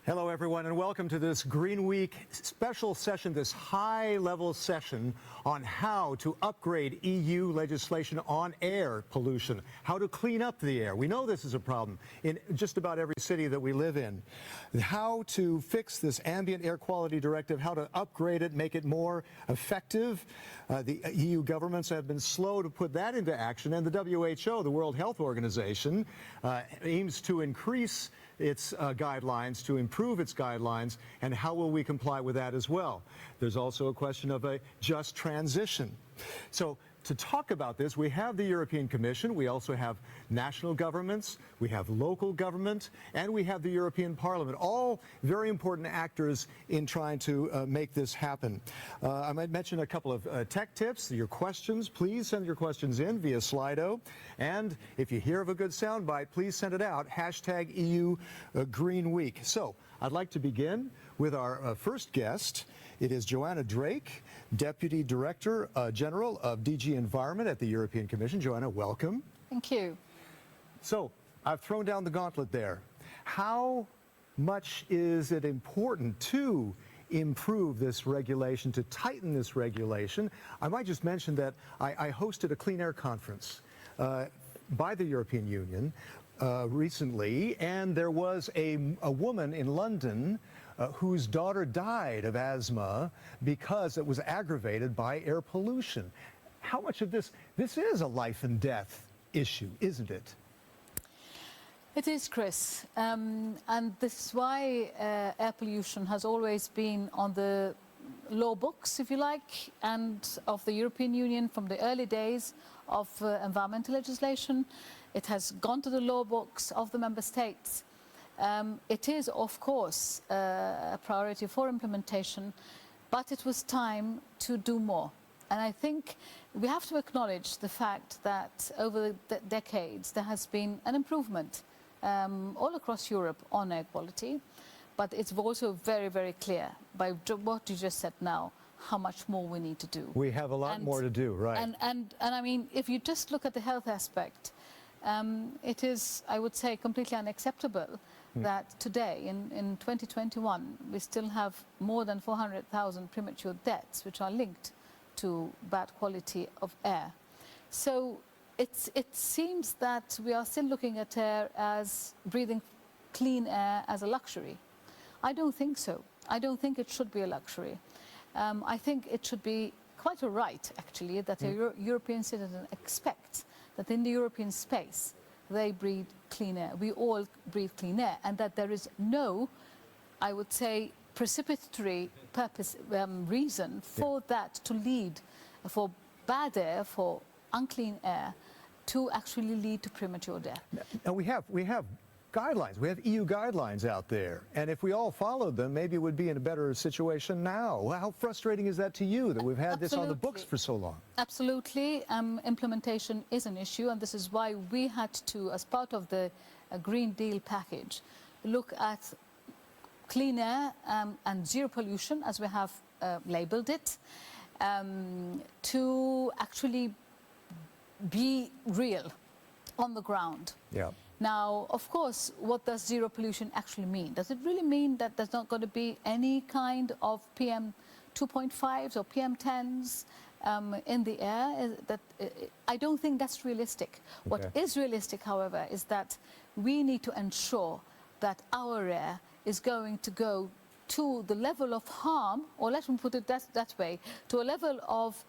Hello, everyone, and welcome to this GreenWeek special session, this high-level session on how to upgrade EU legislation on air pollution, how to clean up the air. We know this is a problem in just about every city that we live in. How to fix this Ambient Air Quality Directive, how to upgrade it, make it more effective. The EU governments have been slow to put that into action, and the WHO, the World Health Organization, aims to increase its guidelines, to improve its guidelines, and how will we comply with that as well? There's also a question of a just transition. So to talk about this, we have the European Commission, we also have national governments, we have local government, and we have the European Parliament, all very important actors in trying to make this happen. I might mention a couple of tech tips, your questions. Please send your questions in via Slido, and if you hear of a good soundbite, please send it out, hashtag EU Green Week. So I'd like to begin with our first guest. It is Joanna Drake, Deputy Director General of DG Environment at the European Commission. Joanna, welcome. Thank you. So I've thrown down the gauntlet there. How much is it important to improve this regulation, to tighten this regulation? I might just mention that I hosted a clean air conference by the European Union recently, and there was a woman in London whose daughter died of asthma because it was aggravated by air pollution. How much of this is a life and death issue, isn't it? It is, Chris, and this is why air pollution has always been on the law books, if you like, and of the European Union from the early days of environmental legislation. It has gone to the law books of the member states. It is, of course, a priority for implementation, but it was time to do more. And I think we have to acknowledge the fact that over the decades there has been an improvement all across Europe on air quality, but it's also very, very clear by what you just said now how much more we need to do. We have a lot more to do, right? And I mean, if you just look at the health aspect, it is, I would say, completely unacceptable that today, in 2021, we still have more than 400,000 premature deaths, which are linked to bad quality of air. So it seems that we are still looking at air as breathing clean air as a luxury. I don't think so. I don't think it should be a luxury. I think it should be quite a right, actually, that a European citizen expects that in the European space they breathe clean air. We all breathe clean air, and that there is no, I would say, precipitory purpose reason for that to lead, for bad air, for unclean air, to actually lead to premature death. And we have guidelines. We have EU guidelines out there, and if we all followed them, maybe it would be in a better situation now. How frustrating is that to you, that we've had this on the books for so long? Absolutely. Implementation is an issue, and this is why we had to, as part of the Green Deal package, look at clean air and zero pollution, as we have labeled it, to actually be real on the ground. Yeah. Now, of course, what does zero pollution actually mean? Does it really mean that there's not going to be any kind of PM 2.5s or PM 10s in the air? I don't think that's realistic. Okay. What is realistic, however, is that we need to ensure that our air is going to go to the level of harm, or let me put it that way, to a level of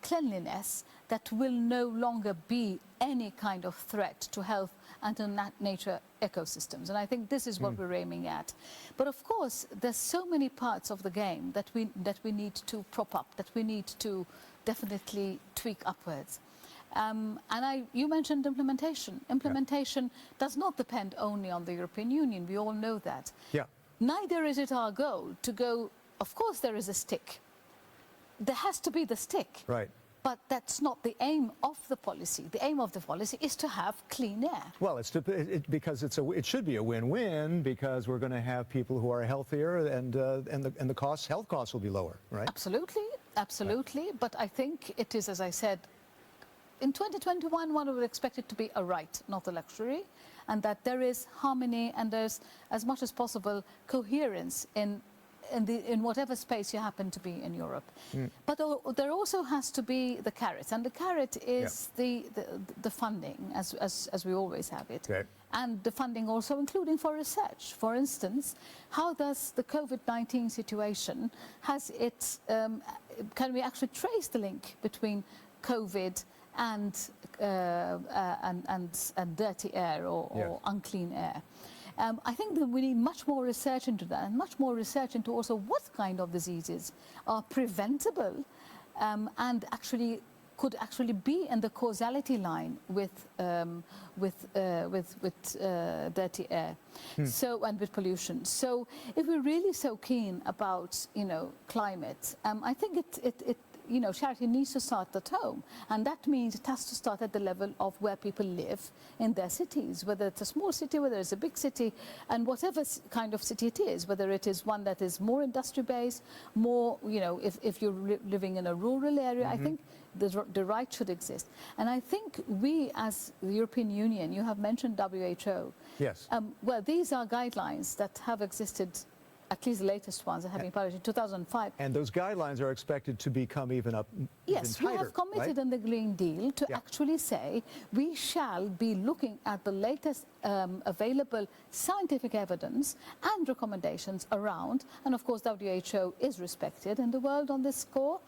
cleanliness that will no longer be any kind of threat to health and to nature ecosystems. And I think this is what we're aiming at. But of course, there's so many parts of the game that we need to prop up, that we need to definitely tweak upwards. And you mentioned implementation. Implementation does not depend only on the European Union. We all know that. Yeah. Neither is it our goal to go, of course there is a stick. There has to be the stick. Right. But that's not the aim of the policy. The aim of the policy is to have clean air. Well, because it should be a win-win, because we're going to have people who are healthier, and the health costs will be lower, right? Absolutely, absolutely. Right. But I think it is, as I said, in 2021, one would expect it to be a right, not a luxury, and that there is harmony and there's, as much as possible, coherence in whatever space you happen to be in Europe. But there also has to be the carrot, and the carrot is the funding, as we always have it. Okay. And the funding also including for research. For instance, how does the COVID-19 situation, can we actually trace the link between COVID and dirty air or unclean air? I think that we need much more research into that, and much more research into also what kind of diseases are preventable and could actually be in the causality line with dirty air, and with pollution. So, if we're really so keen about climate, I think charity needs to start at home, and that means it has to start at the level of where people live in their cities, whether it's a small city, whether it's a big city, and whatever kind of city it is, whether it is one that is more industry-based, more, if you're living in a rural area, I think the right should exist. And I think we, as the European Union, you have mentioned WHO. Yes. Well, these are guidelines that have existed, at least the latest ones that have been published in 2005. And those guidelines are expected to become even tighter. Yes, we have committed in the Green Deal to actually say we shall be looking at the latest available scientific evidence and recommendations around, and of course WHO is respected in the world on this score.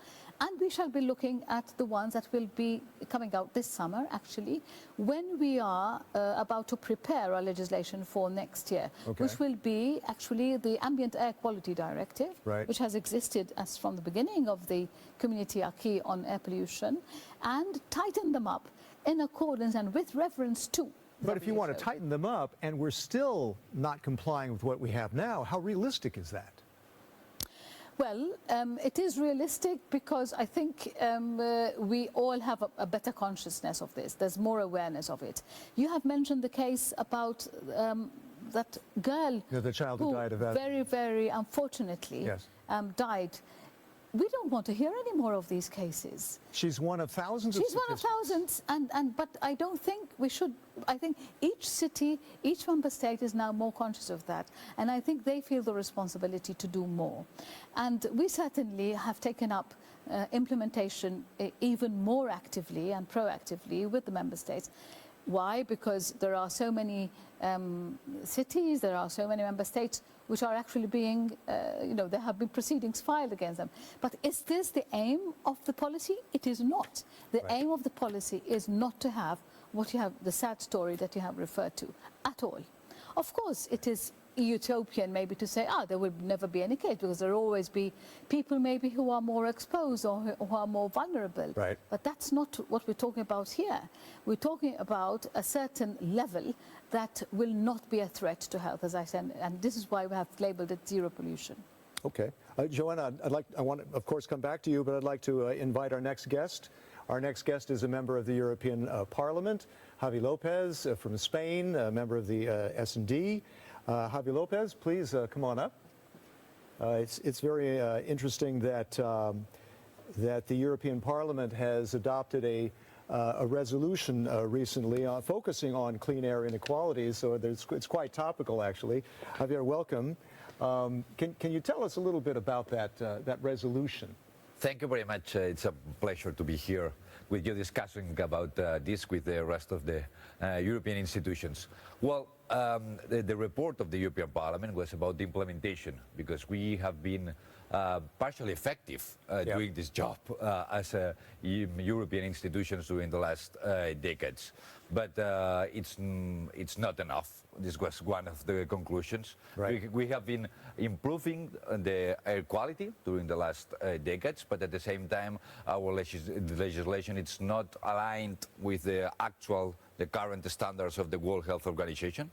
And we shall be looking at the ones that will be coming out this summer, actually, when we are about to prepare our legislation for next year, which will be actually the Ambient Air Quality Directive, which has existed as from the beginning of the community acquis on air pollution, and tighten them up in accordance and with reference to. But if you want to tighten them up and we're still not complying with what we have now, how realistic is that? Well, it is realistic because I think we all have a better consciousness of this. There's more awareness of it. You have mentioned the case about that girl the child who died of asthma. Very, very unfortunately died. We don't want to hear any more of these cases. She's one of thousands. She's one of thousands, but I don't think we should. I think each city, each member state is now more conscious of that, and I think they feel the responsibility to do more. And we certainly have taken up implementation even more actively and proactively with the member states. Why? Because there are so many cities, there are so many member states which are actually being, there have been proceedings filed against them. But is this the aim of the policy? It is not. The aim of the policy is not to have what you have, the sad story that you have referred to, at all. Of course, it is utopian maybe to say, there will never be any case, because there will always be people maybe who are more exposed or who are more vulnerable. Right. But that's not what we're talking about here. We're talking about a certain level that will not be a threat to health, as I said, and this is why we have labeled it zero pollution. Okay. Joanna, I want to, of course, come back to you, but I'd like to invite our next guest. Our next guest is a member of the European Parliament, Javi Lopez from Spain, a member of the S&D. Javi Lopez, please come on up. It's very interesting that the European Parliament has adopted a resolution recently focusing on clean air inequalities, so it's quite topical, actually. Javier, welcome. Can you tell us a little bit about that resolution? Thank you very much. It's a pleasure to be here with you discussing about this with the rest of the European institutions. Well, the report of the European Parliament was about the implementation, because we have been partially effective doing this job as European institutions during the last decades. But it's not enough. This was one of the conclusions. Right. We have been improving the air quality during the last decades, but at the same time, our legislation is not aligned with the current standards of the World Health Organization.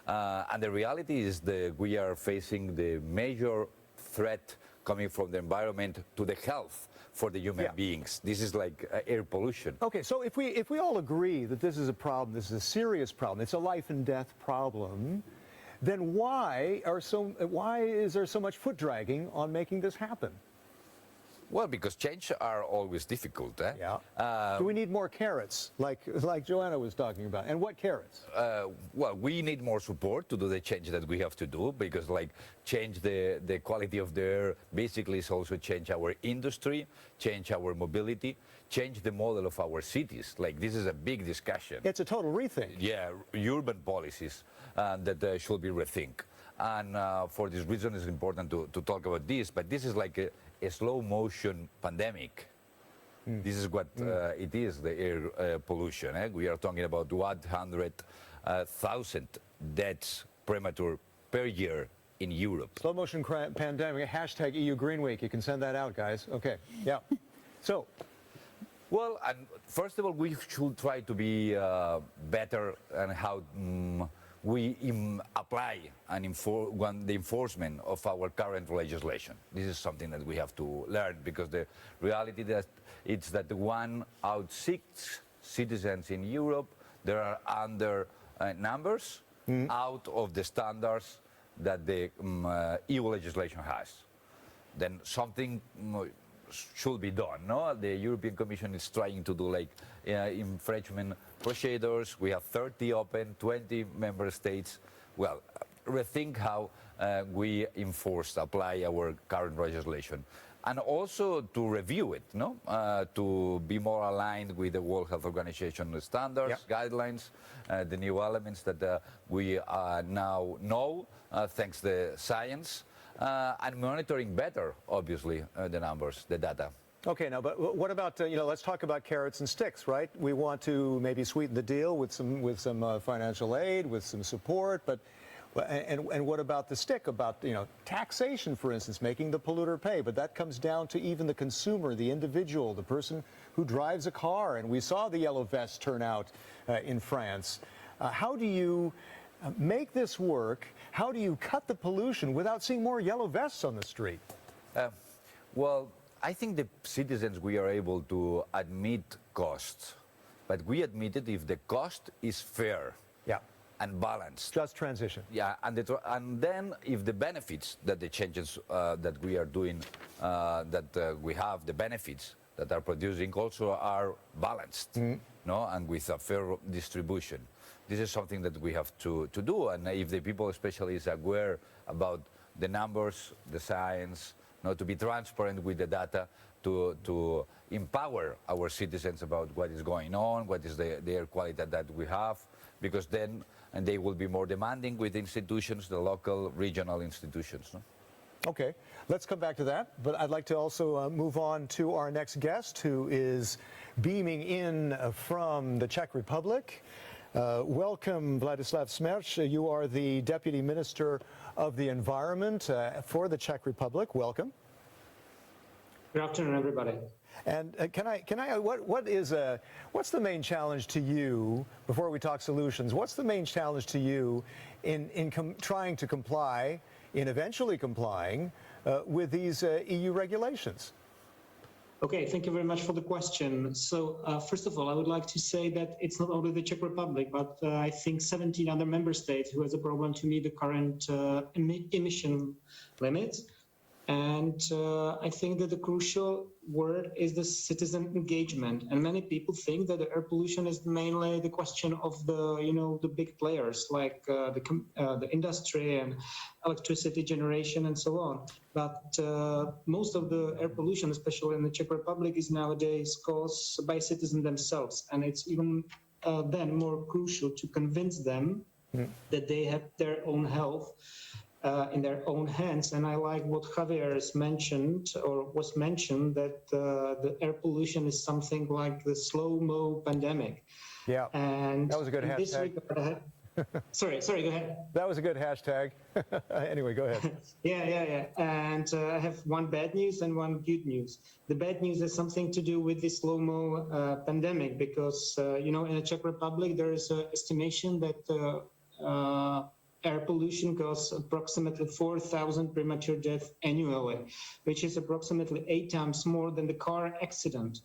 And the reality is that we are facing the major threat coming from the environment to the health for the human beings. This is like air pollution. Okay, so if we all agree that this is a problem, this is a serious problem, it's a life and death problem, then why is there so much foot dragging on making this happen? Well, because change are always difficult. Yeah. Do we need more carrots, like Joanna was talking about? And what carrots? Well, we need more support to do the change that we have to do, because like change the quality of the air basically is also change our industry, change our mobility, change the model of our cities. Like this is a big discussion. It's a total rethink. Yeah, urban policies that should be rethink. And for this reason it's important to talk about this, but this is like a slow motion pandemic. This is what it is, the air pollution. We are talking about 100,000 deaths premature per year in Europe. Slow motion pandemic, hashtag EU GreenWeek. You can send that out, guys. Okay, yeah. So, well, and first of all, we should try to be better on how we apply and the enforcement of our current legislation. This is something that we have to learn, because the reality that it's that 1 out of 6 citizens in Europe, there are under numbers out of the standards that the EU legislation has. Then something should be done. No, the European Commission is trying to do like infringement procedures. We have 30 open, 20 member states. Well, rethink how we apply our current legislation, and also to review it. No, to be more aligned with the World Health Organization standards, guidelines, the new elements that we now know thanks to the science. And monitoring better, obviously, the numbers, the data. okay, now, but what about, let's talk about carrots and sticks, right? We want to maybe sweeten the deal with some financial aid, with some support, but and what about the stick, about, taxation, for instance, making the polluter pay? But that comes down to even the consumer, the individual, the person who drives a car, and we saw the yellow vests turn out in France. How do you make this work? How do you cut the pollution without seeing more yellow vests on the street? Well, I think the citizens, we are able to admit costs, but we admit it if the cost is fair and balanced. Just transition. Yeah, and then if the benefits that the changes that we are doing, we have the benefits that are producing also are balanced, no, and with a fair distribution. This is something that we have to do, and if the people especially is aware about the numbers, the science, to be transparent with the data, to empower our citizens about what is going on, what is the air quality that we have, because then they will be more demanding with institutions, the local, regional institutions. No? Okay, let's come back to that, but I'd like to also move on to our next guest, who is beaming in from the Czech Republic. Welcome, Vladislav Smerč. You are the Deputy Minister of the Environment for the Czech Republic. Welcome. Good afternoon, everybody. And what's the main challenge to you, before we talk solutions, what's the main challenge to you in trying to comply, in eventually complying with these EU regulations? Okay, thank you very much for the question. So first of all, I would like to say that it's not only the Czech Republic, but I think 17 other member states who has a problem to meet the current emission limits. And I think that the crucial word is the citizen engagement. And many people think that the air pollution is mainly the question of the big players like the industry and electricity generation and so on. But most of the air pollution, especially in the Czech Republic, is nowadays caused by citizens themselves. And it's even then more crucial to convince them that they have their own health in their own hands. And I like what Javier has mentioned, or was mentioned, that the air pollution is something like the slow-mo pandemic. Yeah, and that was a good hashtag. Sorry, go ahead. That was a good hashtag. Anyway, go ahead. Yeah. And I have one bad news and one good news. The bad news has something to do with the slow-mo pandemic, because, in the Czech Republic, there is an estimation that air pollution causes approximately 4,000 premature deaths annually, which is approximately 8 times more than the car accident.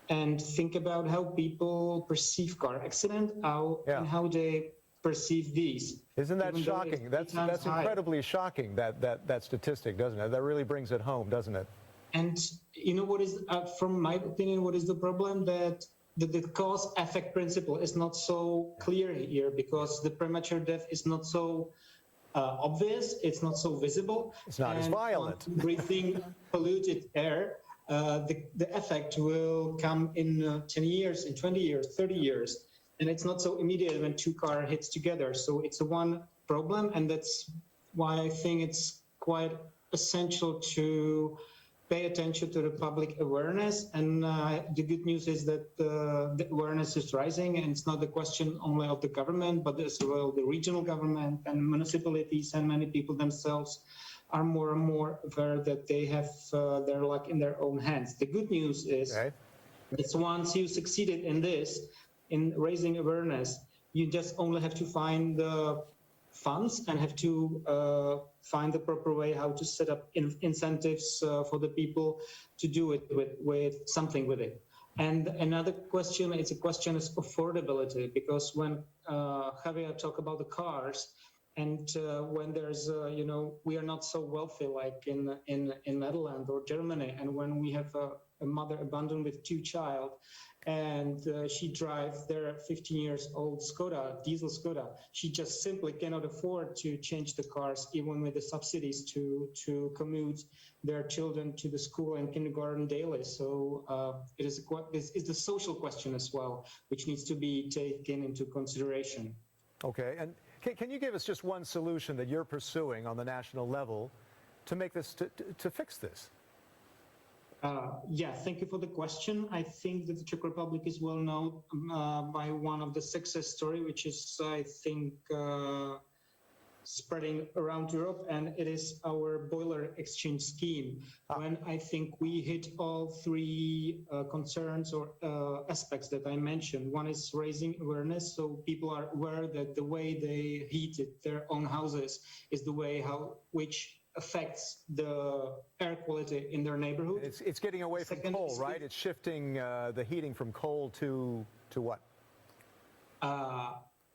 And think about how people perceive car accident, and how they perceive these. Isn't that shocking? That's incredibly shocking, that statistic, doesn't it? That really brings it home, doesn't it? And you know what is, from my opinion, what is the problem? That the cause-effect principle is not so clear here, because the premature death is not so obvious, it's not so visible. It's not as violent. Breathing polluted air, the effect will come in 10 years, in 20 years, 30 years. And it's not so immediate when two cars hit together. So it's a one problem, and that's why I think it's quite essential to pay attention to the public awareness. And the good news is that the awareness is rising, and it's not a question only of the government, but as well the regional government and municipalities, and many people themselves are more and more aware that they have their luck in their own hands. The good news is that once you succeeded in this, in raising awareness, you just only have to find the funds and have to find the proper way how to set up incentives for the people to do it with something with it. And another question, it's a question of affordability, because when Javier talked about the cars, and when there's, you know, we are not so wealthy like in Netherlands or Germany, and when we have a mother abandoned with two child, and she drives their 15 years old Skoda, diesel Skoda, she just simply cannot afford to change the cars, even with the subsidies, to commute their children to the school and kindergarten daily. So it is a social question as well, which needs to be taken into consideration. Okay, and can you give us just one solution that you're pursuing on the national level to make this, to fix this? Yeah, thank you for the question. I think that the Czech Republic is well known by one of the success story, which is, I think, spreading around Europe, and it is our boiler exchange scheme. When I think we hit all three concerns or aspects that I mentioned. One is raising awareness, so people are aware that the way they heated their own houses is the way which affects the air quality in their neighborhood. It's getting away from coal, right? It's shifting the heating from coal to what?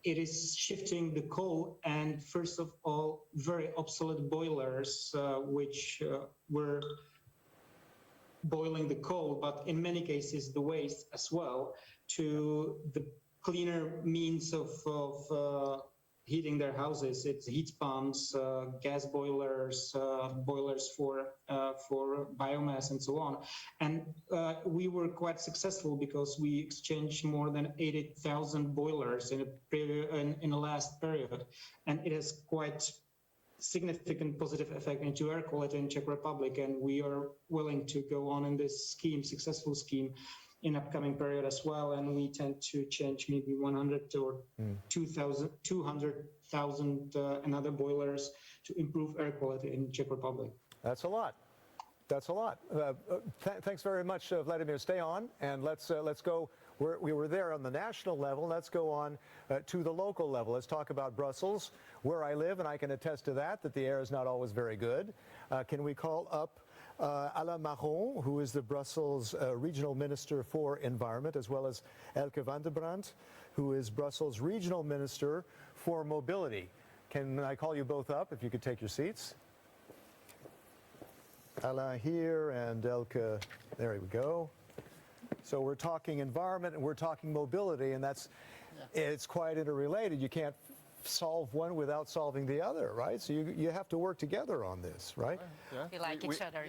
It is shifting the coal, and first of all, very obsolete boilers, which were boiling the coal, but in many cases the waste as well, to the cleaner means of heating their houses. It's heat pumps, gas boilers, boilers for biomass, and so on. And we were quite successful because we exchanged more than 80,000 boilers in the last period, and it has quite significant positive effect into air quality in Czech Republic. And we are willing to go on in this scheme, successful scheme, in upcoming period as well, and we tend to change maybe 100 or 200,000 another boilers to improve air quality in Czech Republic. That's a lot. That's a lot. Thanks very much, Vladimir. Stay on, and let's go. We were there on the national level. Let's go on to the local level. Let's talk about Brussels, where I live, and I can attest to that the air is not always very good. Can we call up Alain Marron, who is the Brussels Regional Minister for Environment, as well as Elke van der Brandt, who is Brussels Regional Minister for Mobility. Can I call you both up, if you could take your seats? Alain here, and Elke, there we go. So we're talking environment, and we're talking mobility, and it's quite interrelated. You can't solve one without solving the other, right? So you have to work together on this, right? Yeah. We like each other.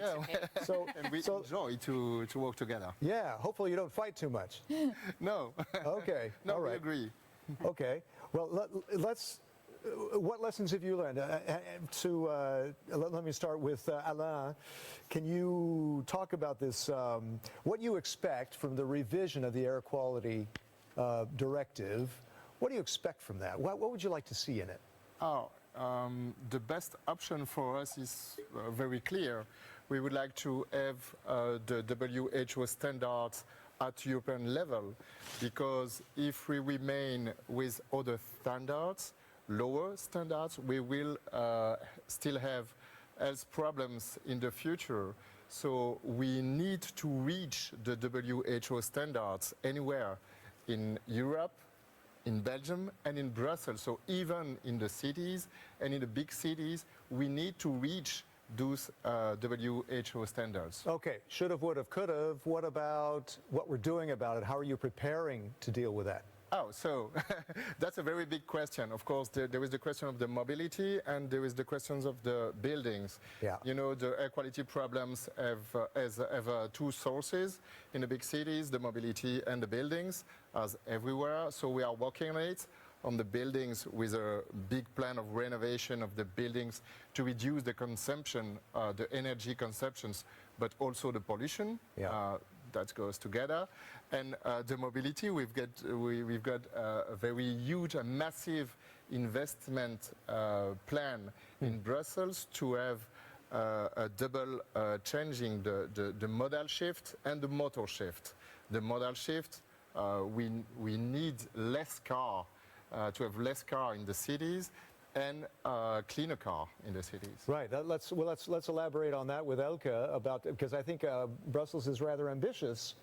It's okay. And we enjoy to work together. Yeah, hopefully you don't fight too much. No. Okay, No, all right. we agree. Okay, well, let's. What lessons have you learned? Let me start with Alain. Can you talk about this, what you expect from the revision of the air quality directive? What do you expect from that? What would you like to see in it? The best option for us is very clear. We would like to have the WHO standards at European level, because if we remain with other standards, lower standards, we will still have health problems in the future. So we need to reach the WHO standards anywhere in Europe, in Belgium, and in Brussels. So even in the cities and in the big cities, we need to reach those WHO standards. Okay, should have, would have, could have. What about what we're doing about it? How are you preparing to deal with that? Oh, so that's a very big question. Of course, there is the question of the mobility and there is the questions of the buildings. Yeah. You know, the air quality problems have two sources in the big cities, the mobility and the buildings, as everywhere. So we are working on it, on the buildings with a big plan of renovation of the buildings to reduce the consumption, the energy consumptions, but also the pollution. Yeah. That goes together, and the mobility. We've got a very huge and massive investment plan in Brussels to have a double changing the modal shift and the motor shift. The modal shift, we need less car to have less car in the cities and cleaner car in the cities. Right. Let's elaborate on that with Elke about, because I think Brussels is rather ambitious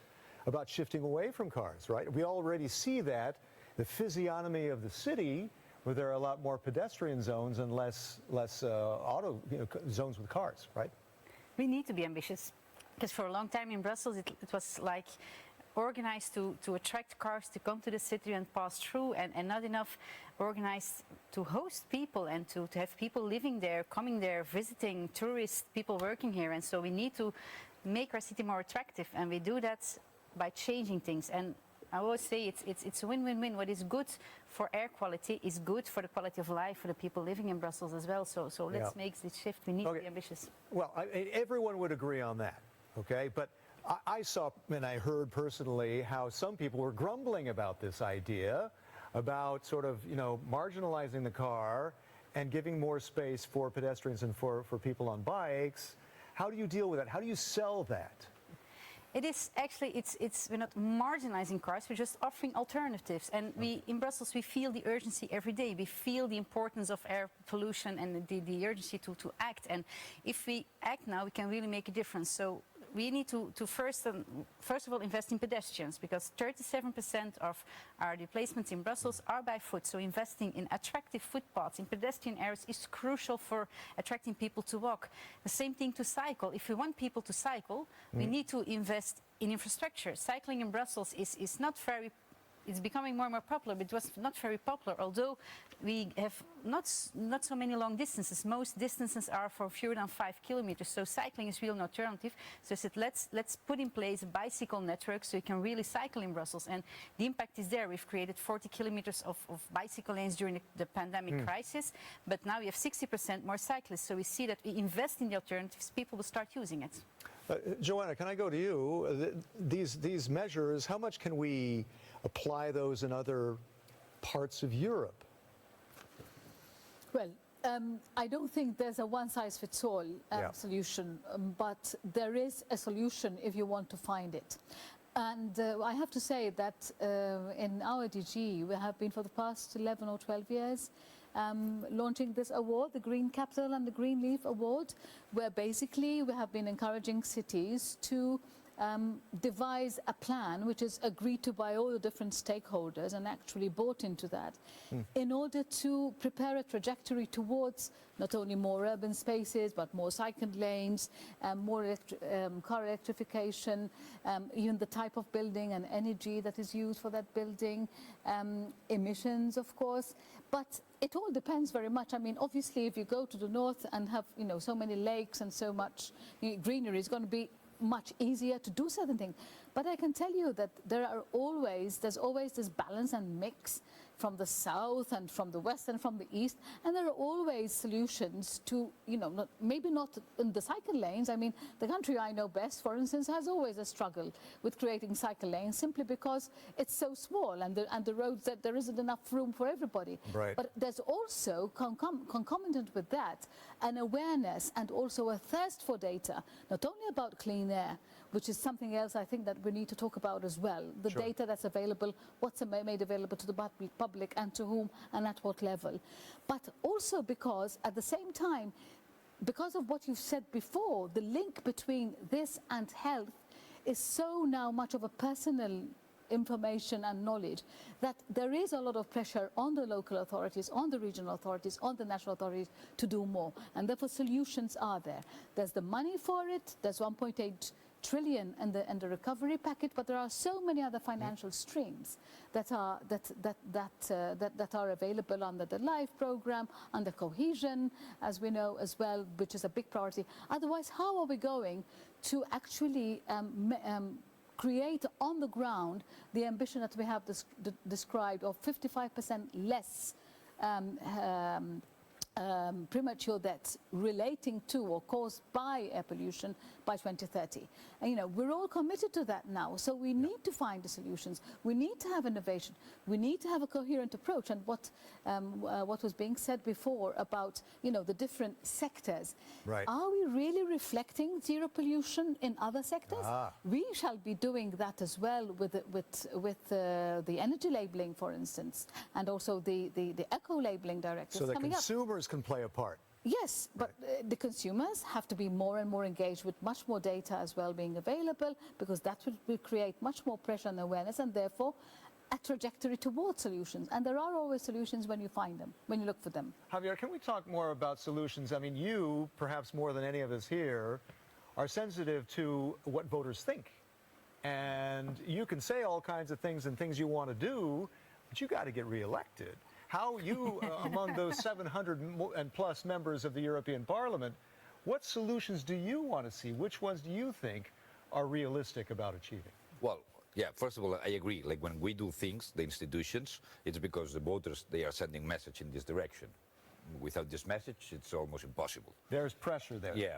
about shifting away from cars. Right. We already see that the physiognomy of the city, where there are a lot more pedestrian zones and less auto zones with cars. Right. We need to be ambitious, because for a long time in Brussels it was like organized to attract cars to come to the city and pass through, and not enough organized to host people and to have people living there, coming there, visiting, tourists, people working here. And so we need to make our city more attractive, and we do that by changing things. And I always say it's a win-win-win. What is good for air quality is good for the quality of life for the people living in Brussels as well. So let's make this shift. We need to be ambitious. Well, everyone would agree on that, okay? But I saw and I heard personally how some people were grumbling about this idea, about sort of, marginalizing the car and giving more space for pedestrians and for people on bikes. How do you deal with that? How do you sell that? It is actually, we're not marginalizing cars, we're just offering alternatives. And we, in Brussels, we feel the urgency every day. We feel the importance of air pollution and the urgency to act. And if we act now, we can really make a difference. So we need to first of all invest in pedestrians, because 37% of our displacements in Brussels are by foot. So investing in attractive footpaths in pedestrian areas is crucial for attracting people to walk. The same thing to cycle. If we want people to cycle, we need to invest in infrastructure. Cycling in Brussels is not very. It's becoming more and more popular, but it was not very popular, although we have not so many long distances. Most distances are for fewer than 5 kilometers, so cycling is really an alternative. So I said, let's put in place a bicycle network so you can really cycle in Brussels, and the impact is there. We've created 40 kilometers of bicycle lanes during the pandemic crisis, but now we have 60% more cyclists, so we see that we invest in the alternatives, people will start using it. Joanna, can I go to you? These measures, how much can we apply those in other parts of Europe? Well, I don't think there's a one-size-fits-all solution, but there is a solution if you want to find it. And I have to say that in our DG, we have been for the past 11 or 12 years launching this award, the Green Capital and the Green Leaf Award, where basically we have been encouraging cities to devise a plan which is agreed to by all the different stakeholders and actually bought into that in order to prepare a trajectory towards not only more urban spaces but more cycle lanes, more car electrification, even the type of building and energy that is used for that building, emissions of course, but it all depends very much. I mean, obviously if you go to the north and have so many lakes and so much greenery, it's going to be much easier to do certain things. But I can tell you that there's always this balance and mix from the south and from the west and from the east, and there are always solutions to, maybe not in the cycle lanes. I mean, the country I know best, for instance, has always a struggle with creating cycle lanes simply because it's so small and the roads that there isn't enough room for everybody. Right. But there's also concomitant with that an awareness and also a thirst for data, not only about clean air, which is something else I think that we need to talk about as well. The data that's available, what's made available to the public and to whom and at what level. But also because at the same time, because of what you've said before, the link between this and health is so now much of a personal information and knowledge that there is a lot of pressure on the local authorities, on the regional authorities, on the national authorities to do more. And therefore solutions are there. There's the money for it. There's 1.8 trillion in the recovery package, but there are so many other financial streams that are available under the LIFE program, under cohesion, as we know as well, which is a big priority. Otherwise, how are we going to actually create on the ground the ambition that we have described of 55% less premature deaths relating to or caused by air pollution by 2030. And, we're all committed to that now. So we need to find the solutions. We need to have innovation. We need to have a coherent approach. And what was being said before about, the different sectors. Right. Are we really reflecting zero pollution in other sectors? We shall be doing that as well with the energy labeling, for instance, and also the eco-labeling directives So that coming up. consumers can play a part. Yes, but the consumers have to be more and more engaged with much more data as well being available, because that will create much more pressure and awareness, and therefore a trajectory towards solutions. And there are always solutions when you find them, when you look for them. Javier, can we talk more about solutions? I mean, you, perhaps more than any of us here, are sensitive to what voters think. And you can say all kinds of things and things you want to do, but you got to get reelected. How you, among those 700 and plus members of the European Parliament, what solutions do you want to see? Which ones do you think are realistic about achieving? Well, yeah, first of all, I agree. Like when we do things, the institutions, it's because the voters, they are sending message in this direction. Without this message, it's almost impossible. There's pressure there. Yeah.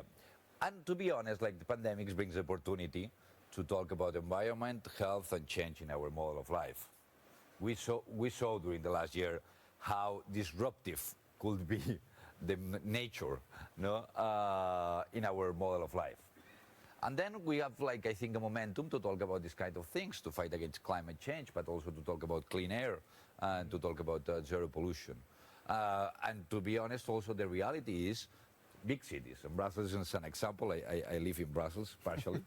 And to be honest, like the pandemic brings opportunity to talk about environment, health, and change in our model of life. We saw during the last year how disruptive could be the nature, in our model of life. And then we have, I think, a momentum to talk about these kind of things, to fight against climate change, but also to talk about clean air and to talk about zero pollution. And to be honest, also the reality is big cities. And Brussels is an example. I live in Brussels partially,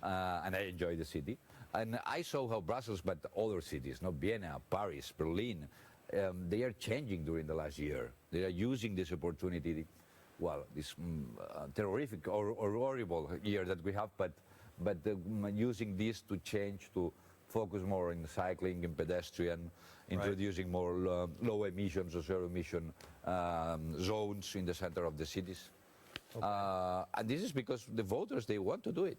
and I enjoy the city. And I saw how Brussels, but other cities, Vienna, Paris, Berlin, they are changing during the last year. They are using this opportunity, this terrific or horrible year that we have, but using this to change, to focus more in cycling and pedestrian, introducing more low emissions or zero emission zones in the center of the cities. Okay. And this is because the voters, they want to do it.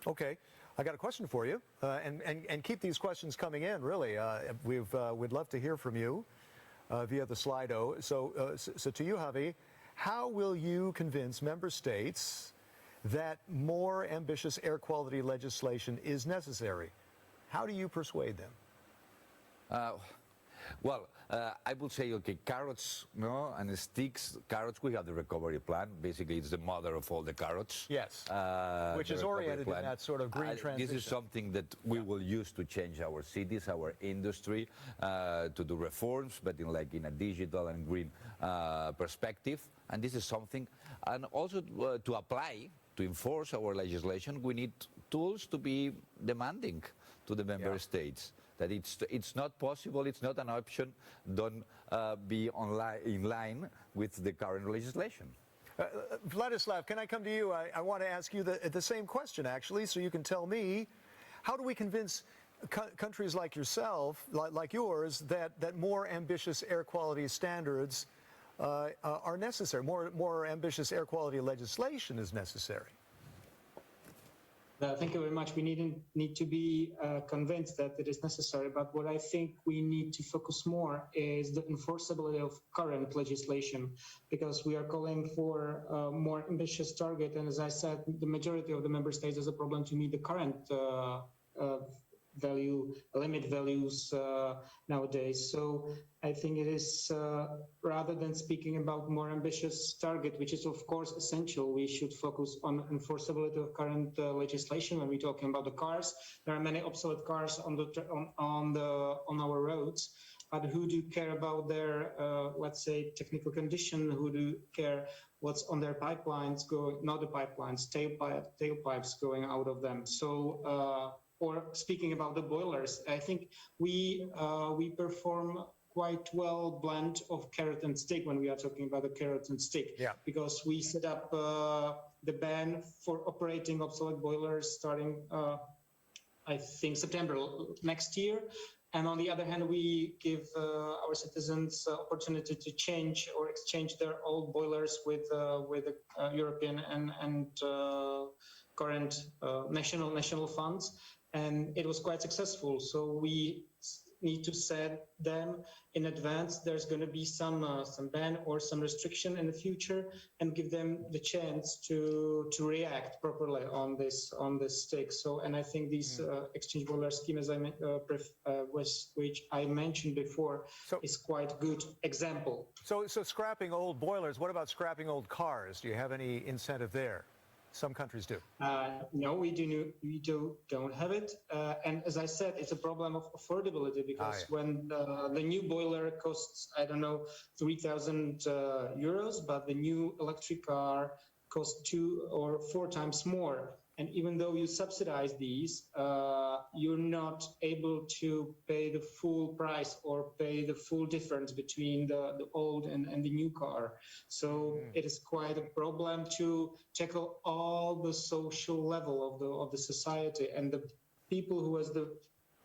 Okay. I got a question for you, and keep these questions coming in, really. We'd love to hear from you via the Slido. So to you, Javi, how will you convince member states that more ambitious air quality legislation is necessary? How do you persuade them? I would say, okay, carrots, and sticks. Carrots, we have the recovery plan. Basically, it's the mother of all the carrots. Yes, which is oriented in that sort of green transition. This is something that we will use to change our cities, our industry, to do reforms, but in a digital and green perspective. And this is something, and also to apply, to enforce our legislation, we need tools to be demanding to the member states. That it's not possible, it's not an option, don't be in line with the current legislation. Vladislav, can I come to you? I want to ask you the same question, actually, so you can tell me, how do we convince countries like yourself, like yours, that more ambitious air quality standards are necessary, more ambitious air quality legislation is necessary? Thank you very much. We need to be convinced that it is necessary, but what I think we need to focus more is the enforceability of current legislation, because we are calling for a more ambitious target, and as I said, the majority of the member states has a problem to meet the current limit values nowadays. So I think it is, rather than speaking about more ambitious target, which is of course essential, we should focus on enforceability of current legislation. When we're talking about the cars, there are many obsolete cars on our roads. But who do care about their, let's say, technical condition? Who do care what's on their pipelines going? Not the pipelines, tailpipes going out of them. So or speaking about the boilers, I think we perform quite well blend of carrot and stick when we are talking about the carrot and stick. Yeah. Because we set up the ban for operating obsolete boilers starting, I think, September next year. And on the other hand, we give our citizens opportunity to change or exchange their old boilers with the European and current national funds, and it was quite successful. So we need to set them in advance. There's going to be some ban or some restriction in the future, and give them the chance to react properly on this stick. So, and I think these exchange boiler scheme, as which I mentioned before, is quite good example. So scrapping old boilers. What about scrapping old cars? Do you have any incentive there? Some countries do. No, we don't have it. And as I said, it's a problem of affordability, because when the new boiler costs, I don't know, 3,000 euros, but the new electric car costs 2 or 4 times more. And even though you subsidize these, you're not able to pay the full price or pay the full difference between the old and the new car. So it is quite a problem to tackle all the social level of the society, and the people who has the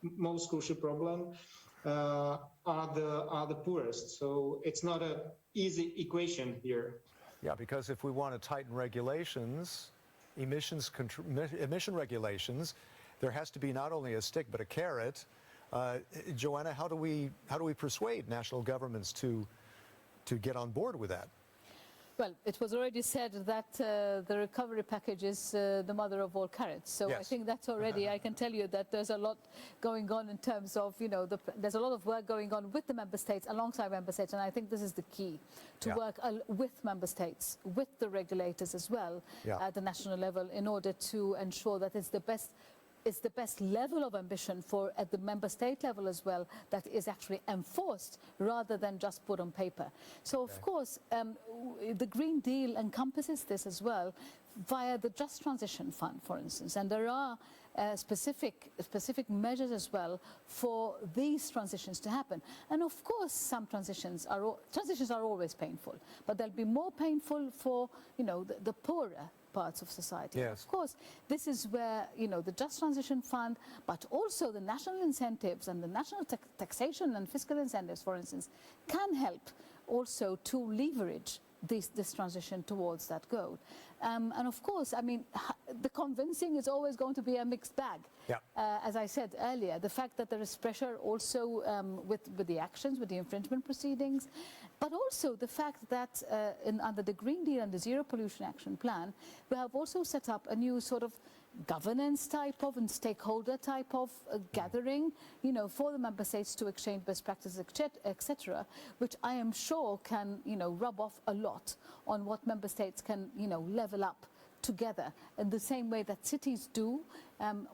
most crucial problem are the poorest. So it's not an easy equation here. Yeah, because if we want to tighten regulations, emission regulations, there has to be not only a stick but a carrot. Joanna, how do we persuade national governments to get on board with that? Well, it was already said that the recovery package is the mother of all carrots. So yes. I think that's already, I can tell you that there's a lot going on in terms of, there's a lot of work going on with the member states, alongside member states. And I think this is the key, to work with member states, with the regulators as well, at the national level, in order to ensure that it's the best level of ambition at the member state level as well, that is actually enforced rather than just put on paper. So of course, the Green Deal encompasses this as well via the Just Transition Fund, for instance, and there are specific measures as well for these transitions to happen. And of course, some transitions are always painful, but they'll be more painful for the poorer parts of society. Yes. Of course, this is where the Just Transition Fund, but also the national incentives and the national taxation and fiscal incentives, for instance, can help also to leverage this transition towards that goal. And of course, I mean, the convincing is always going to be a mixed bag. Yeah. As I said earlier, the fact that there is pressure also with the actions, with the infringement proceedings, but also the fact that under the Green Deal and the Zero Pollution Action Plan, we have also set up a new sort of governance type of and stakeholder type of gathering, for the member states to exchange best practices, etc., which I am sure can, rub off a lot on what member states can, level up together in the same way that cities do,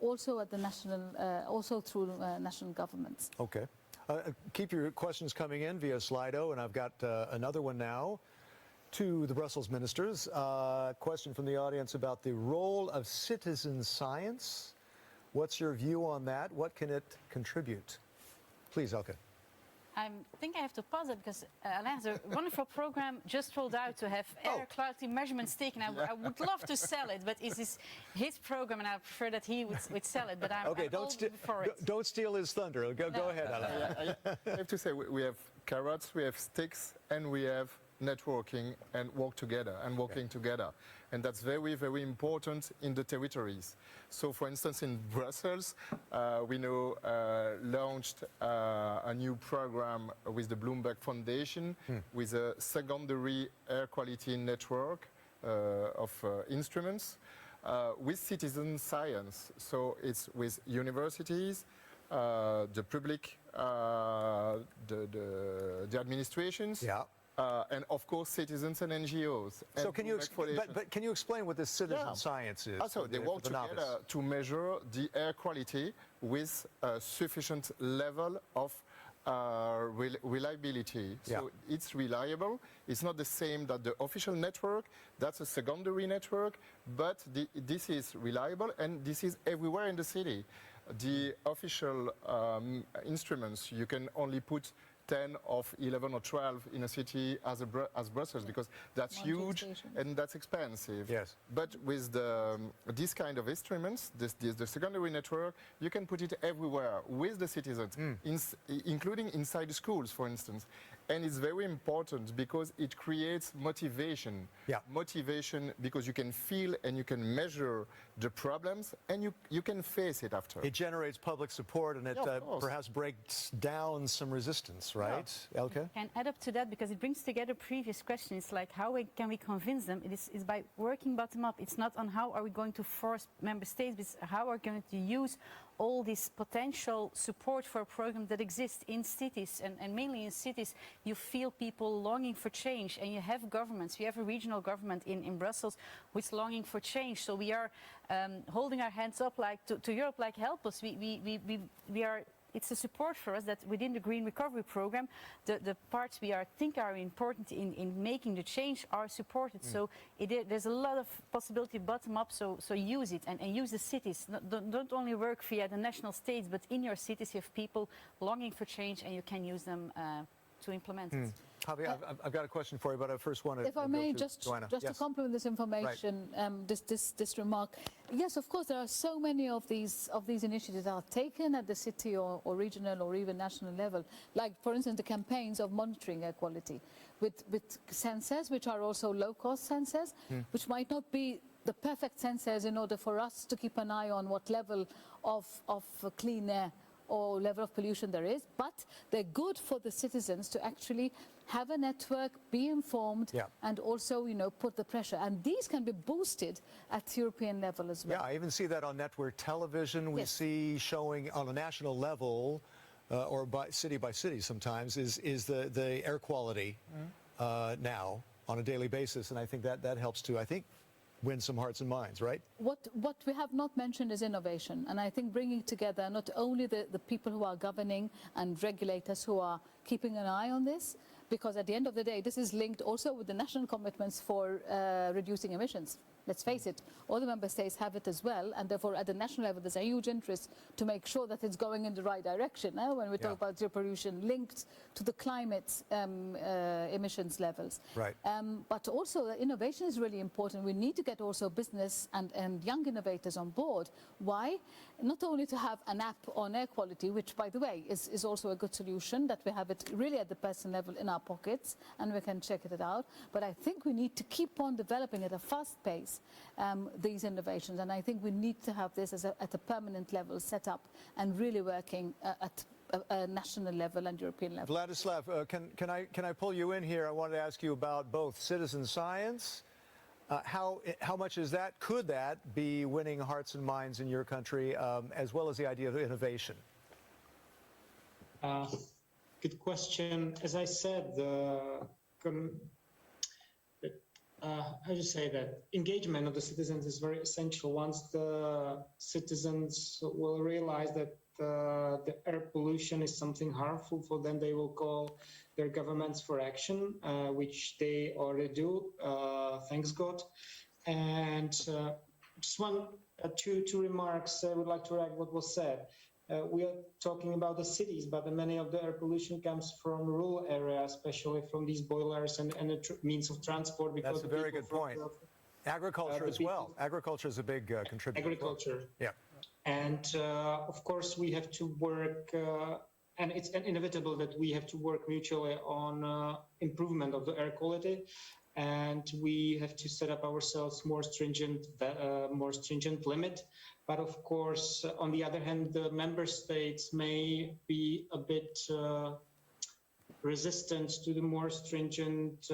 also at the national, also through national governments. Okay. Keep your questions coming in via Slido, and I've got another one now to the Brussels ministers. Question from the audience about the role of citizen science. What's your view on that? What can it contribute? Please, Elke. I think I have to pause it because Alain has a wonderful program just rolled out to have air quality measurements taken. I would love to sell it, but it is his program, and I prefer that he would sell it. But I'm don't steal his thunder. Go ahead, Alain. I have to say, we have carrots, we have sticks, and we have networking and working together. And that's very, very important in the territories. So, for instance, in Brussels, we launched a new program with the Bloomberg Foundation with a secondary air quality network of instruments with citizen science. So it's with universities, the public, the administrations. Yeah. And of course, citizens and NGOs. So can you can you explain what this citizen science is? So they work together to measure the air quality with a sufficient level of reliability. So it's reliable. It's not the same that the official network. That's a secondary network, but this is reliable, and this is everywhere in the city. the official instruments, you can only put 10 of 11 or 12 in a city as Brussels, because that's huge and that's expensive. Yes. But with this kind of instruments, the secondary network, you can put it everywhere with the citizens, including inside the schools, for instance. And it's very important because it creates motivation. Yeah. Motivation because you can feel and you can measure the problems and you can face it after. It generates public support and it perhaps breaks down some resistance, right? Yeah. Elke? And add up to that, because it brings together previous questions, like how can we convince them? It is by working bottom up. It's not on how are we going to force member states, but how are we going to use all this potential support for a program that exists in cities, and mainly in cities, you feel people longing for change, and you have governments. We have a regional government in Brussels which is longing for change. So we are holding our hands up like to Europe, like help us. We are. It's a support for us that within the Green Recovery Program, the parts we think are important in making the change are supported. So there's a lot of possibility bottom up, so use it and use the cities. Don't only work via the national states, but in your cities you have people longing for change and you can use them to implement it. Javi, I've got a question for you, but I first want to... If I may, just to complement this information, this remark. Yes, of course, there are so many of these initiatives that are taken at the city or regional or even national level. Like, for instance, the campaigns of monitoring air quality with sensors, which are also low-cost sensors, which might not be the perfect sensors in order for us to keep an eye on what level of clean air or level of pollution there is, but they're good for the citizens to actually have a network, be informed, and also, put the pressure. And these can be boosted at European level as well. Yeah, I even see that on network television. We see showing on a national level, or by city sometimes, is the air quality now on a daily basis, and I think that helps to, win some hearts and minds, right? What we have not mentioned is innovation, and I think bringing together not only the people who are governing and regulators who are keeping an eye on this, because at the end of the day, this is linked also with the national commitments for reducing emissions. Let's face it, all the member states have it as well, and therefore at the national level there's a huge interest to make sure that it's going in the right direction when we talk about zero pollution linked to the climate emissions levels. Right. But also innovation is really important. We need to get also business and young innovators on board. Why? Not only to have an app on air quality, which by the way is also a good solution, that we have it really at the person level in our pockets and we can check it out, but I think we need to keep on developing at a fast pace these innovations, and I think we need to have this at a permanent level set up and really working at a national level and European level. Vladislav, can I pull you in here? I wanted to ask you about both citizen science. How much is that? Could that be winning hearts and minds in your country, as well as the idea of innovation? Good question. As I said, how do you say that? Engagement of the citizens is very essential. Once the citizens will realize that the air pollution is something harmful for them, they will call their governments for action, which they already do, thanks God. And just two remarks I would like to add what was said. We are talking about the cities, but many of the air pollution comes from rural areas, especially from these boilers and means of transport. Because that's a very good point. Agriculture as well. Agriculture is a big contributor. Agriculture. Yeah. And of course, we have to work, and it's inevitable that we have to work mutually on improvement of the air quality. And we have to set up ourselves more stringent limit. But of course, on the other hand, the member states may be a bit resistant to the more stringent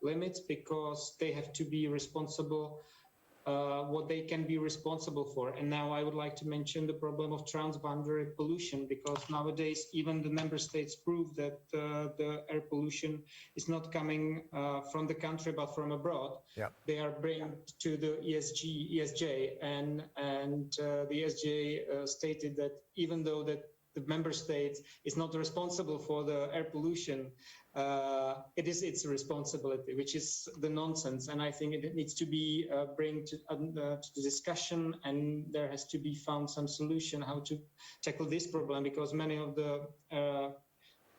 limits because they have to be responsible what they can be responsible for. And now I would like to mention the problem of transboundary pollution, because nowadays even the member states prove that the air pollution is not coming from the country but from abroad. Yeah. They are brought to the ESJ, and the ESJ stated that even though that the member state is not responsible for the air pollution, it is its responsibility, which is the nonsense. And I think it needs to be bring to the discussion, and there has to be found some solution how to tackle this problem, because many of the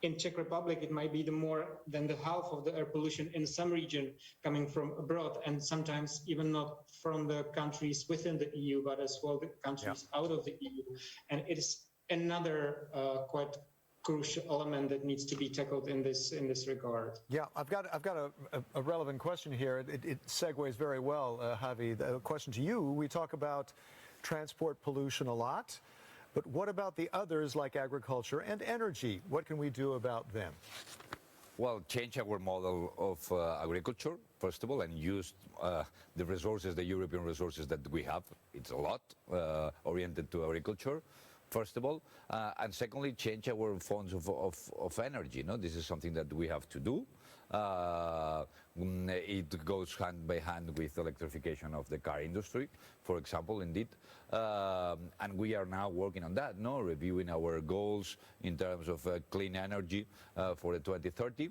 in Czech Republic, it might be more than the half of the air pollution in some region coming from abroad, and sometimes even not from the countries within the EU, but as well the countries out of the EU. And it is another quite crucial element that needs to be tackled in this regard. Yeah, I've got a relevant question here. It segues very well, Javi. The question to you: we talk about transport pollution a lot, but what about the others like agriculture and energy? What can we do about them? Well, change our model of agriculture, first of all, and use the resources, the European resources that we have. It's a lot oriented to agriculture, first of all. And secondly, change our forms of energy. No? This is something that we have to do. It goes hand by hand with electrification of the car industry, for example, indeed. And we are now working on that, no? Reviewing our goals in terms of clean energy for the 2030,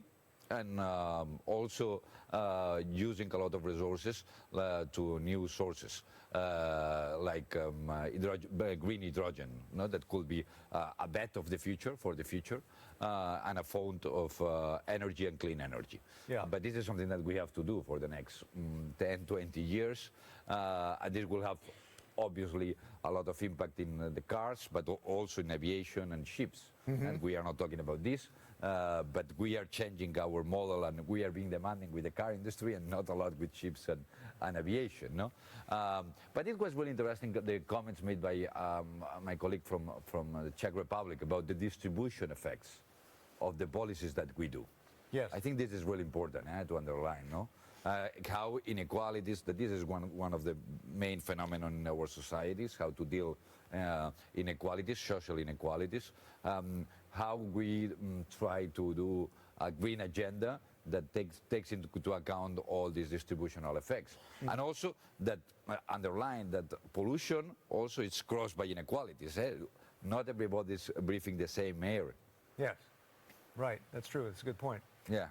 and also using a lot of resources to new sources, like green hydrogen, no? That could be a bet of the future, for the future, and a fount of energy and clean energy. Yeah. But this is something that we have to do for the next 10, 20 years, and this will have obviously a lot of impact in the cars, but also in aviation and ships. And we are not talking about this, but we are changing our model, and we are being demanding with the car industry and not a lot with ships and aviation. No? But it was really interesting, the comments made by my colleague from the Czech Republic about the distribution effects of the policies that we do. Yes. I think this is really important to underline, no? How inequalities, that this is one of the main phenomena in our societies, how to deal inequalities, social inequalities, how we try to do a green agenda that takes into account all these distributional effects. And also that underline that pollution also is caused by inequalities. Not everybody's breathing the same air. Yes. Right. That's true. That's a good point. Yeah.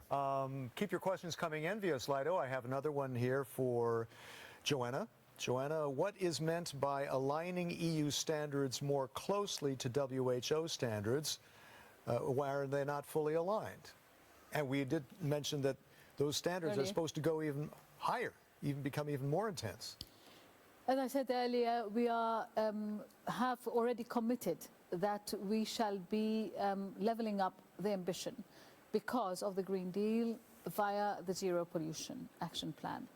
Keep your questions coming in via Slido. I have another one here for Joanna. Joanna, what is meant by aligning EU standards more closely to WHO standards? Why are they not fully aligned? And we did mention that those standards are supposed to go even higher, even become even more intense. As I said earlier, we have already committed that we shall be levelling up the ambition because of the Green Deal via the Zero Pollution Action Plan.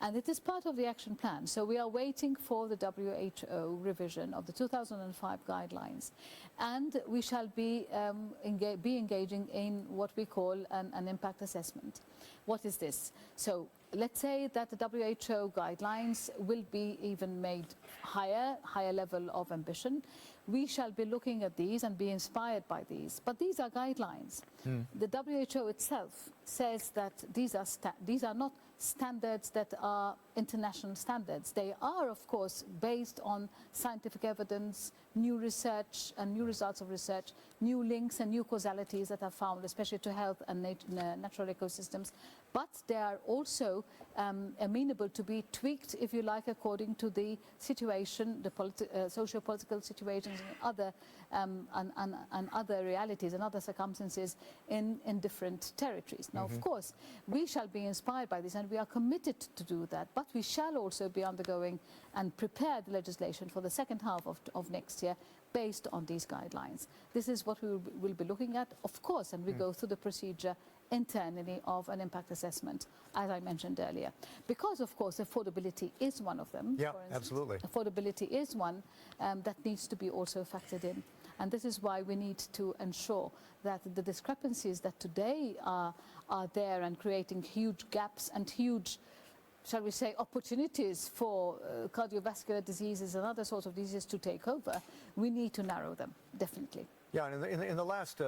And it is part of the action plan. So we are waiting for the WHO revision of the 2005 guidelines. And we shall be engaging in what we call an impact assessment. What is this? So let's say that the WHO guidelines will be even made higher level of ambition. We shall be looking at these and be inspired by these. But these are guidelines. The WHO itself says that these are not standards that are international standards. They are, of course, based on scientific evidence, new research and new results of research, new links and new causalities that are found, especially to health and natural ecosystems. But they are also amenable to be tweaked, if you like, according to the situation, the socio-political situations and other realities and other circumstances in different territories. Now, of course, we shall be inspired by this, and we are committed to do that. But we shall also be undergoing and prepare the legislation for the second half of next year based on these guidelines. This is what we will be looking at, of course, and we go through the procedure internally of an impact assessment, as I mentioned earlier. Because, of course, affordability is one of them. Yeah, for instance. absolutely. Affordability is one that needs to be also factored in. And this is why we need to ensure that the discrepancies that today are there and creating huge gaps and huge, shall we say, opportunities for cardiovascular diseases and other sorts of diseases to take over, we need to narrow them, definitely. Yeah, and in the last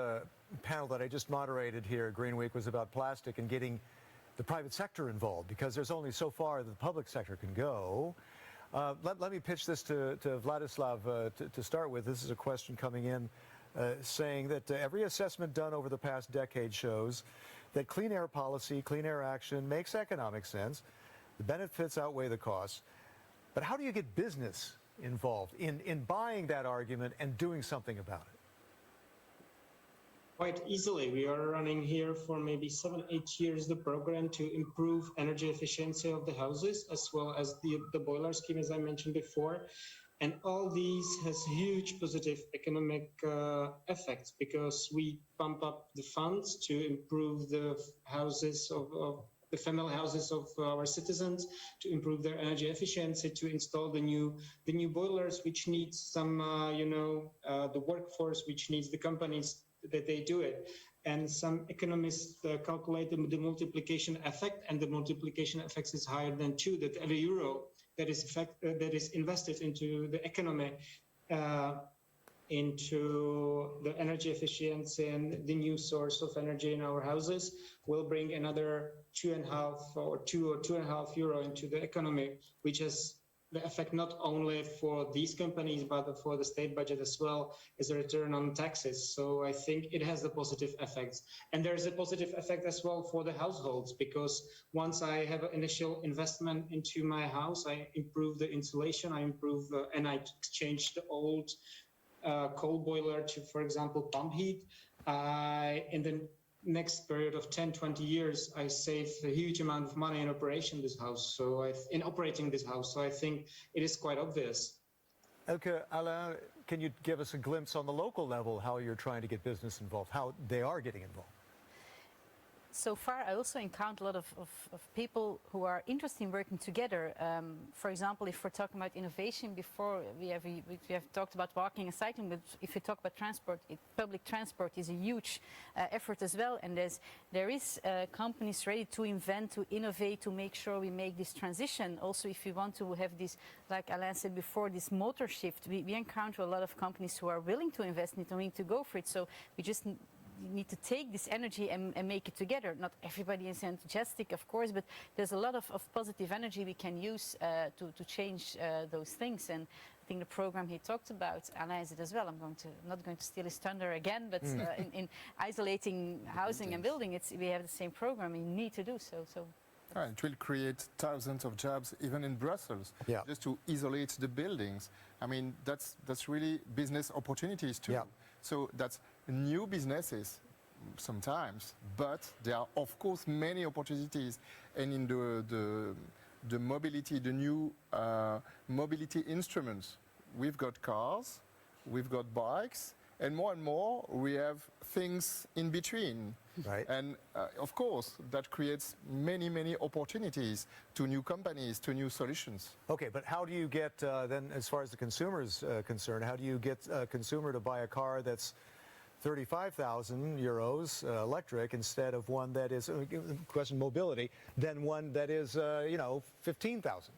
panel that I just moderated here, GreenWeek, was about plastic and getting the private sector involved, because there's only so far that the public sector can go. Let me pitch this to Vladislav to start with. This is a question coming in saying that every assessment done over the past decade shows that clean air policy, clean air action makes economic sense. The benefits outweigh the costs. But how do you get business involved in buying that argument and doing something about it? Quite easily. We are running here for maybe 7-8 years the program to improve energy efficiency of the houses, as well as the boiler scheme, as I mentioned before. And all these has huge positive economic effects, because we pump up the funds to improve the houses of the family houses of our citizens, to improve their energy efficiency, to install the new boilers, which needs some the workforce, which needs the companies that they do it. And some economists calculate the multiplication effect, and the multiplication effect is higher than 2, that every euro that is invested into the economy, into the energy efficiency and the new source of energy in our houses, will bring another 2.5 or 2.5 euro into the economy, which has the effect not only for these companies, but for the state budget as well, as a return on taxes. So I think it has the positive effects. And there's a positive effect as well for the households, because once I have an initial investment into my house, I improve the insulation, and I exchange the old coal boiler to, for example, pump heat. In the next period of 10-20 years, I save a huge amount of money in operating this house. So I think it is quite obvious. Okay, Alain, can you give us a glimpse on the local level how you're trying to get business involved, how they are getting involved? So far, I also encounter a lot of people who are interested in working together. For example, if we're talking about innovation, before we have talked about walking and cycling, but if you talk about transport, public transport is a huge effort as well. And there is companies ready to invent, to innovate, to make sure we make this transition. Also, if we want to have this, like Alain said before, this motor shift, we encounter a lot of companies who are willing to invest in it and willing to go for it. So we just need to take this energy and make it together. Not everybody is enthusiastic, of course, but there's a lot of positive energy we can use to change those things. And I think the program he talked about, Alain is it as well. I'm not going to steal his thunder again, but in isolating housing and building, we have the same program. We need to do so. It will create thousands of jobs, even in Brussels, just to isolate the buildings. I mean, that's really business opportunities too. Yeah. So that's new businesses sometimes, but there are, of course, many opportunities. And in the mobility, the new mobility instruments, we've got cars, we've got bikes, and more we have things in between. Right. And of course, that creates many opportunities to new companies, to new solutions. Okay, but how do you get, then, as far as the consumer is concerned, how do you get a consumer to buy a car that's 35,000 euros electric instead of one that is, question mobility, than one that is, 15,000?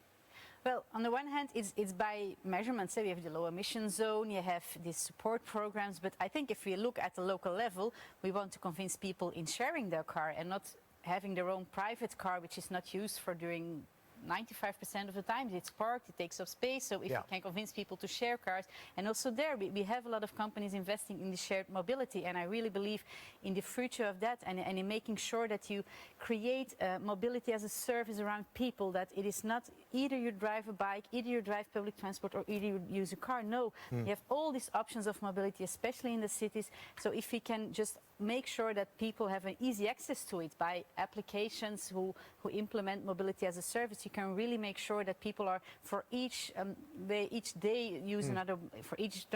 Well, on the one hand, it's by measurements. So you have the low emission zone, you have these support programs. But I think if we look at the local level, we want to convince people in sharing their car and not having their own private car, which is not used for during 95% of the time. It's parked, it takes up space. So if you can convince people to share cars, and also there we have a lot of companies investing in the shared mobility, and I really believe in the future of that, and in making sure that you create mobility as a service around people, that it is not either you drive a bike, either you drive public transport, or either you use a car. No, you have all these options of mobility, especially in the cities. So if we can just make sure that people have an easy access to it by applications who implement mobility as a service, you can really make sure that people are, for each day use another, for each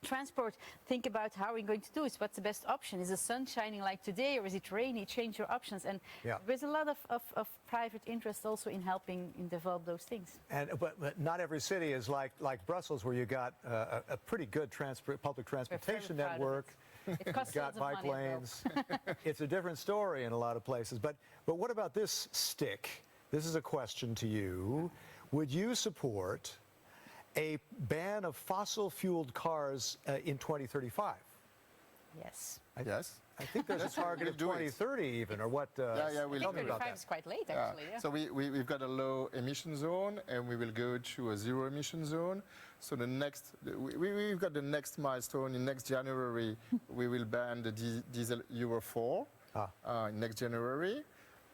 transport, think about how we're going to do it. What's the best option? Is the sun shining like today, or is it rainy? Change your options. And there's a lot of private interest also in helping in develop those things. And but not every city is like Brussels, where you got a pretty good public transportation network. It costs got bike lanes. It's a different story in a lot of places. But what about this stick? This is a question to you. Would you support a ban of fossil-fueled cars in 2035? Yes. Yes. I think there's a target of 2030 even, or what? We'll I think 35 is quite late, actually. Yeah. So we've got a low emission zone, and we will go to a zero emission zone. So we've got the next milestone in next January. We will ban the diesel Euro 4. next January.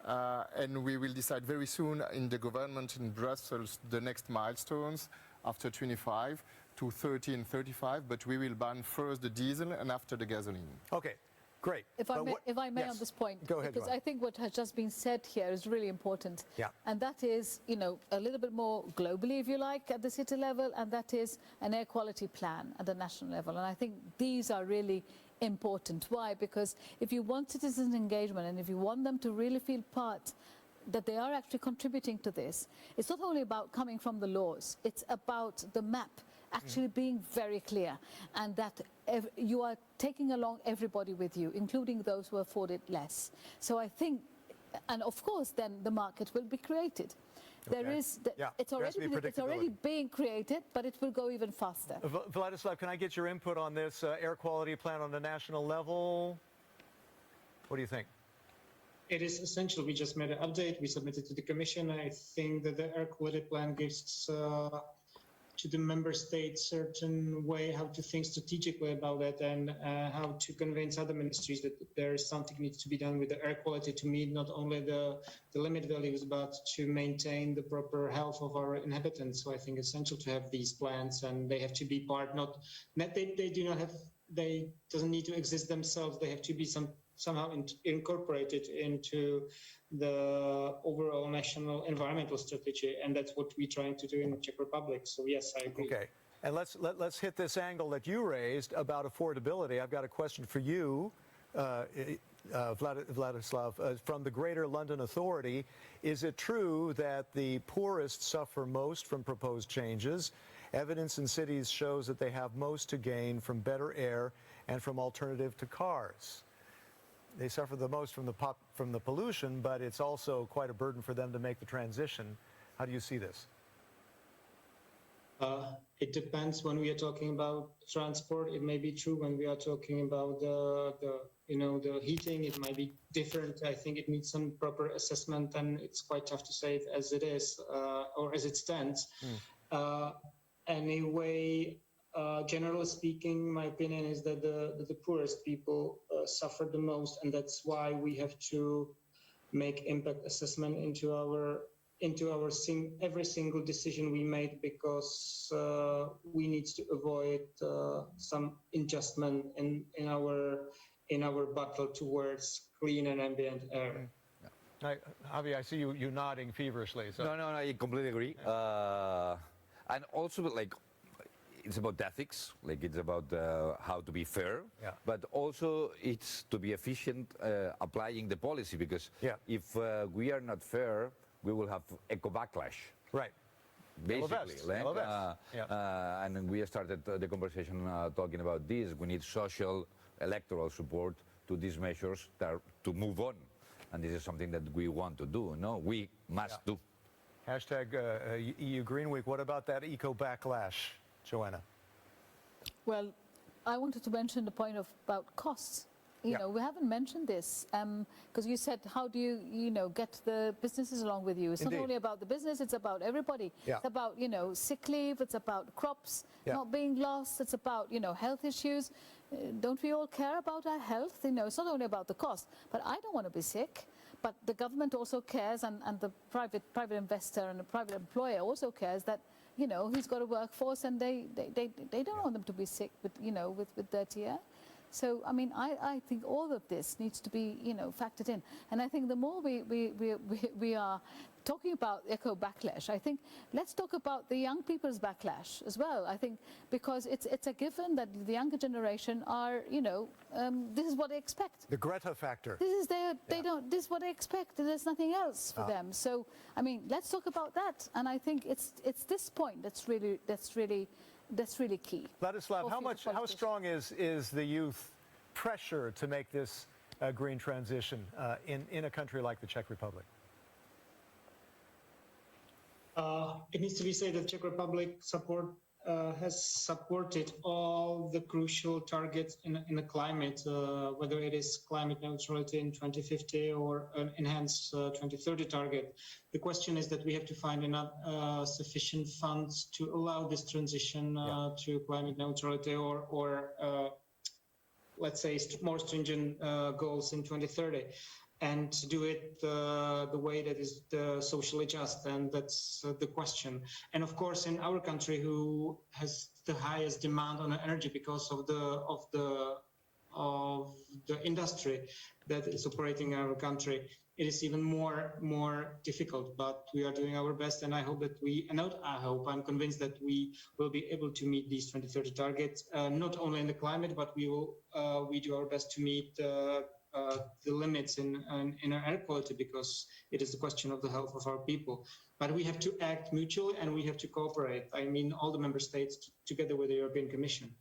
And we will decide very soon in the government in Brussels the next milestones after 25 to 30 and 35, but we will ban first the diesel and after the gasoline. Okay, great. If I may yes. on this point, Go ahead, because Ron. I think what has just been said here is really important. Yeah. And that is, a little bit more globally, if you like, at the city level, and that is an air quality plan at the national level. And I think these are really important. Why? Because if you want citizens' engagement and if you want them to really feel part, that they are actually contributing to this, it's not only about coming from the laws, it's about the map actually being very clear, and that you are taking along everybody with you, including those who afford it less. So I think, and of course then the market will be created. There Okay. is, Yeah, it's there has to be it's already predictability. being created, but it will go even faster. Vladislav, can I get your input on this air quality plan on the national level? What do you think? It is essential. We just made an update. We submitted to the Commission. I think that the air quality plan gives to the member states certain way how to think strategically about it, and how to convince other ministries that there is something needs to be done with the air quality to meet not only the limit values, but to maintain the proper health of our inhabitants. So I think it's essential to have these plans, and they have to be part, they doesn't need to exist themselves. They have to be somehow incorporated into the overall national environmental strategy, and that's what we're trying to do in the Czech Republic. So yes, I agree. Okay, and let's hit this angle that you raised about affordability. I've got a question for you, Vladislav, from the Greater London Authority. Is it true that the poorest suffer most from proposed changes? Evidence in cities shows that they have most to gain from better air and from alternative to cars. They suffer the most from the pollution, but it's also quite a burden for them to make the transition. How do you see this? It depends. When we are talking about transport, it may be true. When we are talking about the heating, it might be different. I think it needs some proper assessment, and it's quite tough to say it as it is or as it stands. Anyway, generally speaking, my opinion is that the poorest people suffer the most, and that's why we have to make impact assessment into every single decision we make, because we need to avoid some adjustment in our battle towards clean and ambient air. Javi, I see you nodding feverishly. So. No, I completely agree. And also, it's about ethics, it's about how to be fair, but also it's to be efficient applying the policy, because if we are not fair, we will have Ecobacklash. Right. Basically. And we started the conversation talking about this. We need social electoral support to these measures to move on. And this is something that we want to do. No, we must do. Hashtag EU GreenWeek. What about that Ecobacklash, Joanna? Well, I wanted to mention the point about costs. We haven't mentioned this because you said, how do you get the businesses along with you? It's not only about the business, it's about everybody. It's about, sick leave, it's about crops not being lost, it's about, health issues. Don't we all care about our health? It's not only about the cost, but I don't want to be sick. But the government also cares, and the private investor and the private employer also cares that, he's got a workforce, and they don't want them to be sick with dirty air. So, I mean, I think all of this needs to be, factored in. And I think the more we are talking about eco-backlash, I think let's talk about the young people's backlash as well. I think because it's a given that the younger generation are, this is what they expect. The Greta factor. This is this is what they expect. There's nothing else for them. So, I mean, let's talk about that. And I think it's this point that's really key. Vladislav, how strong is the youth pressure to make this green transition in a country like the Czech Republic? It needs to be said that Czech Republic has supported all the crucial targets in the climate, whether it is climate neutrality in 2050 or an enhanced 2030 target. The question is that we have to find enough sufficient funds to allow this transition to climate neutrality or let's say, more stringent goals in 2030, and to do it the way that is socially just, and that's the question. And of course, in our country, who has the highest demand on energy because of the industry that is operating in our country, it is even more difficult. But we are doing our best, and I hope that I'm convinced that we will be able to meet these 2030 targets, not only in the climate, but we do our best to meet the limits in our air quality, because it is the question of the health of our people. But we have to act mutually, and we have to cooperate. I mean, all the member states together with the European Commission.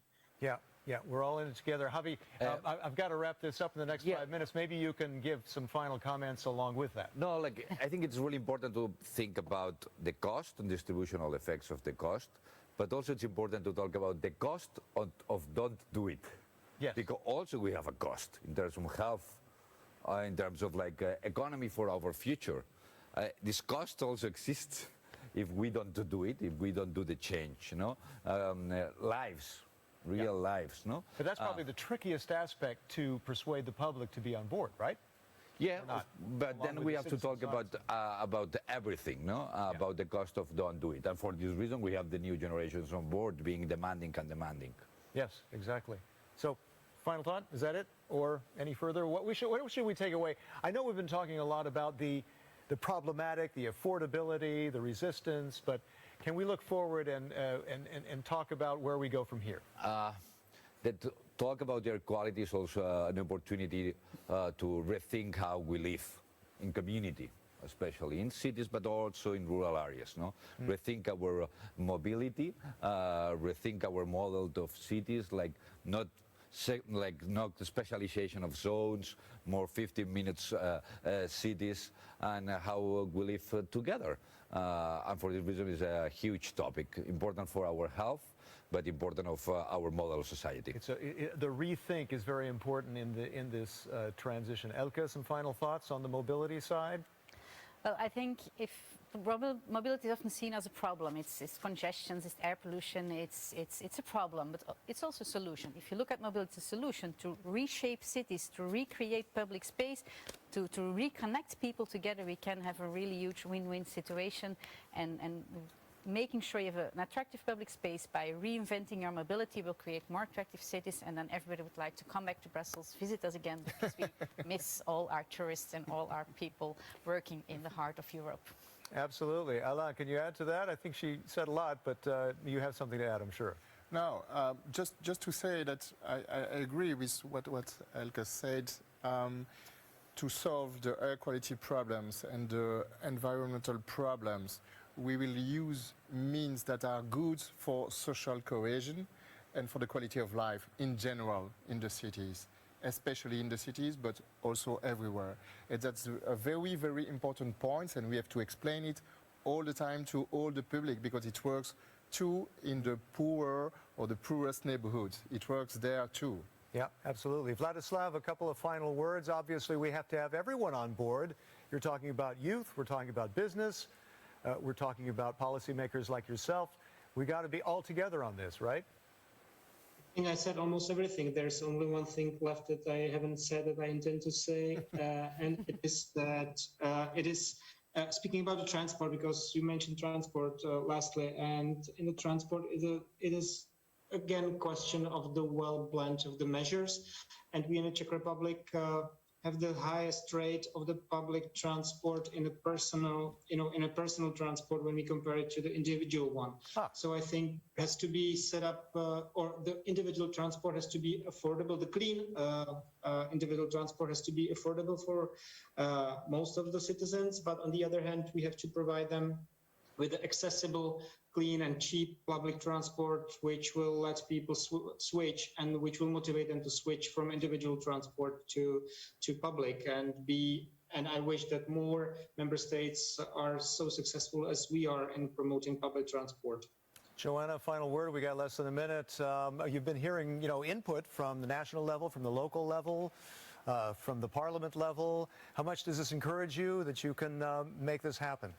Yeah, we're all in it together. Javi, I've got to wrap this up in the next 5 minutes. Maybe you can give some final comments along with that. No, I think it's really important to think about the cost and distributional effects of the cost, but also it's important to talk about the cost of don't do it. Yes. Because also we have a cost in terms of health, in terms of economy for our future. This cost also exists if we don't do it, if we don't do the change, lives. Real lives, no? But that's probably the trickiest aspect to persuade the public to be on board, right? Yeah, but then we have to talk about everything, no? About the cost of don't do it. And for this reason, we have the new generations on board being demanding and demanding. Yes, exactly. So, final thought, is that it? Or any further? What should we take away? I know we've been talking a lot about the problematic, the affordability, the resistance, but can we look forward and talk about where we go from here? Talk about air quality is also an opportunity to rethink how we live in community, especially in cities, but also in rural areas. No, rethink our mobility, rethink our model of cities, not the specialization of zones, more 15 minutes cities, and how we live together. And for this reason, it's a huge topic, important for our health, but important of our model of society. The rethink is very important in this transition. Elke, some final thoughts on the mobility side? Well, I think if mobility is often seen as a problem, it's congestions, it's air pollution, it's a problem, but it's also a solution. If you look at mobility as a solution to reshape cities, to recreate public space, to reconnect people together, we can have a really huge win-win situation, and making sure you have an attractive public space by reinventing your mobility will create more attractive cities, and then everybody would like to come back to Brussels, visit us again, because we miss all our tourists and all our people working in the heart of Europe. Absolutely. Alain, can you add to that? I think she said a lot, but you have something to add, I'm sure. No, just to say that I agree with what Elke said. To solve the air quality problems and the environmental problems, we will use means that are good for social cohesion and for the quality of life in general in the cities, especially in the cities, but also everywhere. And that's a very, very important point, and we have to explain it all the time to all the public, because it works too in the poorer or the poorest neighborhoods. It works there too. Yeah, absolutely. Vladislav, a couple of final words. Obviously, we have to have everyone on board. You're talking about youth, we're talking about business, we're talking about policymakers like yourself. We got to be all together on this, right? I think I said almost everything. There's only one thing left that I haven't said that I intend to say, and it is that speaking about the transport, because you mentioned transport lastly, and in the transport, it is again a question of the well blend of the measures, and we in the Czech Republic have the highest rate of the public transport in a personal transport when we compare it to the individual one. So I think it has to be set up, or the individual transport has to be affordable. The clean individual transport has to be affordable for most of the citizens, but on the other hand, we have to provide them with accessible, clean and cheap public transport, which will let people switch and which will motivate them to switch from individual transport to public. And I wish that more member states are so successful as we are in promoting public transport. Joanna, final word. We got less than a minute. You've been hearing, input from the national level, from the local level, from the parliament level. How much does this encourage you that you can make this happen?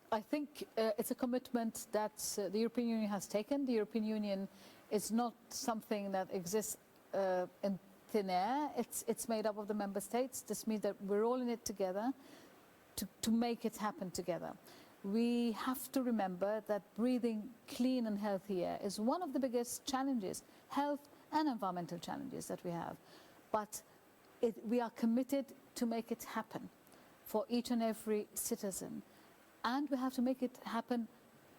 I think it's a commitment that the European Union has taken. The European Union is not something that exists thin air. It's made up of the member states. This means that we're all in it together to make it happen together. We have to remember that breathing clean and healthy air is one of the biggest challenges, health and environmental challenges that we have. But we are committed to make it happen for each and every citizen. And we have to make it happen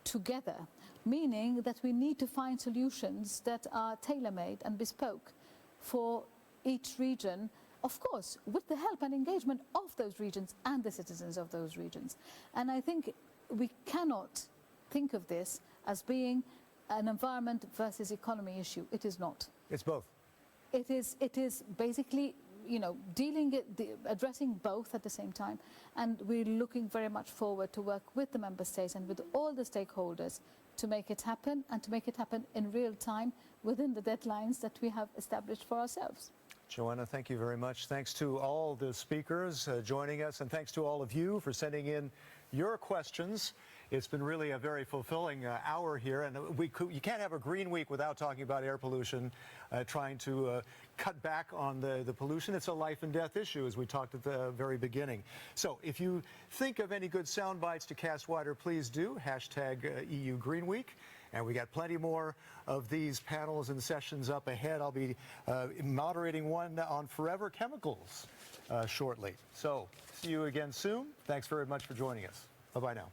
together, meaning that we need to find solutions that are tailor-made and bespoke for each region, of course, with the help and engagement of those regions and the citizens of those regions. And I think we cannot think of this as being an environment versus economy issue. It is not. It's both. It is basically, addressing both at the same time. And we're looking very much forward to work with the member states and with all the stakeholders to make it happen, and to make it happen in real time within the deadlines that we have established for ourselves. Joanna, thank you very much. Thanks to all the speakers joining us, and thanks to all of you for sending in your questions. It's been really a very fulfilling hour here, and you can't have a Green Week without talking about air pollution, trying to cut back on the pollution. It's a life and death issue, as we talked at the very beginning. So if you think of any good sound bites to cast wider, please do. Hashtag EU Green Week. And we got plenty more of these panels and sessions up ahead. I'll be moderating one on forever chemicals shortly. So see you again soon. Thanks very much for joining us. Bye-bye now.